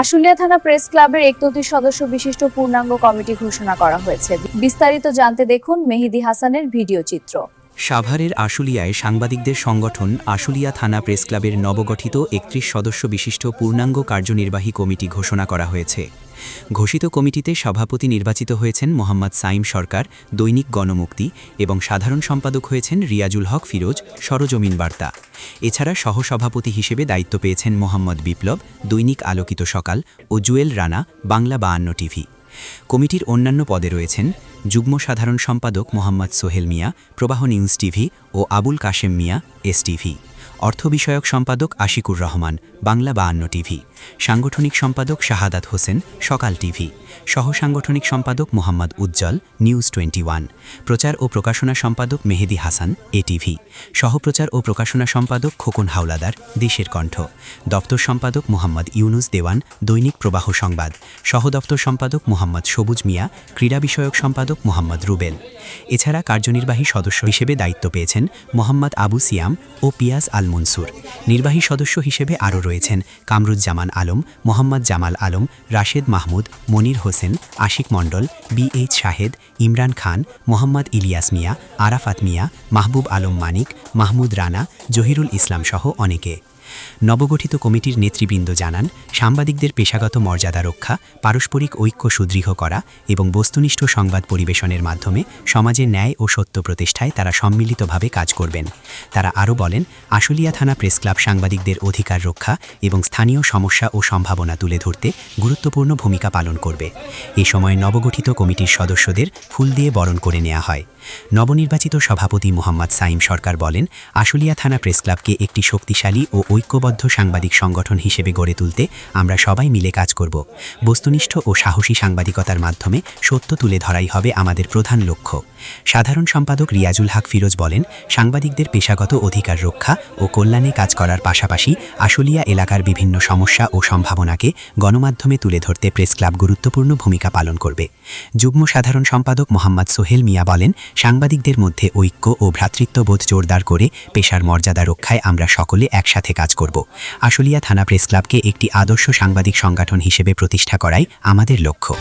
আশুলিয়া থানা প্রেস ক্লাবের ৩১ সদস্য বিশিষ্ট পূর্ণাঙ্গ কমিটি ঘোষণা করা হয়েছে। বিস্তারিত জানতে দেখুন মেহেদী হাসানের ভিডিও চিত্র। সাভারের আশুলিয়ায় সাংবাদিকদের সংগঠন আশুলিয়া থানা প্রেস ক্লাবের নবগঠিত ৩১ সদস্য বিশিষ্ট পূর্ণাঙ্গ কার্যনির্বাহী কমিটি ঘোষণা করা হয়েছে। ঘোষিত কমিটিতে সভাপতি নির্বাচিত হয়েছেন মোহাম্মদ সাইম সরকার, দৈনিক গণমুক্তি, এবং সাধারণ সম্পাদক হয়েছেন রিয়াজুল হক ফিরোজ, সরজমিন বার্তা। এছাড়া সহসভাপতি হিসেবে দায়িত্ব পেয়েছেন মোহাম্মদ বিপ্লব, দৈনিক আলোকিত সকাল, ও জুয়েল রানা, বাংলা ৫২ টিভি। কমিটির অন্যান্য পদে রয়েছেন যুগ্ম সাধারণ সম্পাদক মোহাম্মদ সোহেল মিয়া, প্রবাহ নিউজ টিভি, ও আবুল কাশেম মিয়া, এস টিভি। অর্থ বিষয়ক সম্পাদক আশিকুর রহমান, বাংলা ৫২ টিভি। সাংগঠনিক সম্পাদক শাহাদাত হোসেন, সকাল টিভি। সহ সাংগঠনিক সম্পাদক মোহাম্মদ উজ্জ্বল, নিউজ 21। প্রচার ও প্রকাশনা সম্পাদক মেহেদী হাসান, এটিভি। সহপ্রচার ও প্রকাশনা সম্পাদক খোকন হাওলাদার, দেশের কণ্ঠ। দপ্তর সম্পাদক মোহাম্মদ ইউনুস দেওয়ান, দৈনিক প্রবাহ সংবাদ। সহ দপ্তর সম্পাদক মোহাম্মদ সবুজ মিয়া, ক্রীড়া বিষয়ক সম্পাদক মোহাম্মদ রুবেল। এছাড়া কার্যনির্বাহী সদস্য হিসেবে দায়িত্ব পেয়েছেন মোহাম্মদ আবু সিয়াম ও পিয়াজ আল মনসুর। নির্বাহী সদস্য হিসেবে আরও রয়েছেন কামরুজ্জামান আলম, মোহাম্মদ জামাল আলম, রাশেদ মাহমুদ, মনির হোসেন, আশিক মণ্ডল, BH শাহেদ, ইমরান খান, মোহাম্মদ ইলিয়াস মিয়া, আরাফাত মিয়া, মাহবুব আলম মানিক, মাহমুদ রানা, জহিরুল ইসলাম সহ অনেকে। নবগঠিত কমিটির নেতৃবৃন্দ জানান, সাংবাদিকদের পেশাগত মর্যাদা রক্ষা, পারস্পরিক ঐক্য সুদৃঢ় করা এবং বস্তুনিষ্ঠ সংবাদ পরিবেশনের মাধ্যমে সমাজে ন্যায় ও সত্য প্রতিষ্ঠায় তারা সম্মিলিতভাবে কাজ করবেন। তারা আরও বলেন, আশুলিয়া থানা প্রেস ক্লাব সাংবাদিকদের অধিকার রক্ষা এবং স্থানীয় সমস্যা ও সম্ভাবনা তুলে ধরতে গুরুত্বপূর্ণ ভূমিকা পালন করবে। এ সময় নবগঠিত কমিটির সদস্যদের ফুল দিয়ে বরণ করে নেওয়া হয়। নবনির্বাচিত সভাপতি মোহাম্মদ সাইম সরকার বলেন, আশুলিয়া থানা প্রেস ক্লাবকে একটি শক্তিশালী ও ঐক্যবদ্ধ সাংবাদিক সংগঠন হিসেবে গড়ে তুলতে আমরা সবাই মিলে কাজ করব। বস্তুনিষ্ঠ ও সাহসী সাংবাদিকতার মাধ্যমে সত্য তুলে ধরাই হবে আমাদের প্রধান লক্ষ্য। সাধারণ সম্পাদক রিয়াজুল হক ফিরোজ বলেন, সাংবাদিকদের পেশাগত অধিকার রক্ষা ও কল্যাণে কাজ করার পাশাপাশি আশুলিয়া এলাকার বিভিন্ন সমস্যা ও সম্ভাবনাকে গণমাধ্যমে তুলে ধরতে প্রেস ক্লাব গুরুত্বপূর্ণ ভূমিকা পালন করবে। যুগ্ম সাধারণ সম্পাদক মোহাম্মদ সোহেল মিয়া বলেন, সাংবাদিকদের মধ্যে ঐক্য ও ভ্রাতৃত্ববোধ জোরদার করে পেশার মর্যাদা রক্ষায় আমরা সকলে একসাথে কাজ করব। আশুলিয়া থানা প্রেস ক্লাবকে একটি আদর্শ সাংবাদিক সংগঠন হিসেবে প্রতিষ্ঠা করাই আমাদের লক্ষ্য।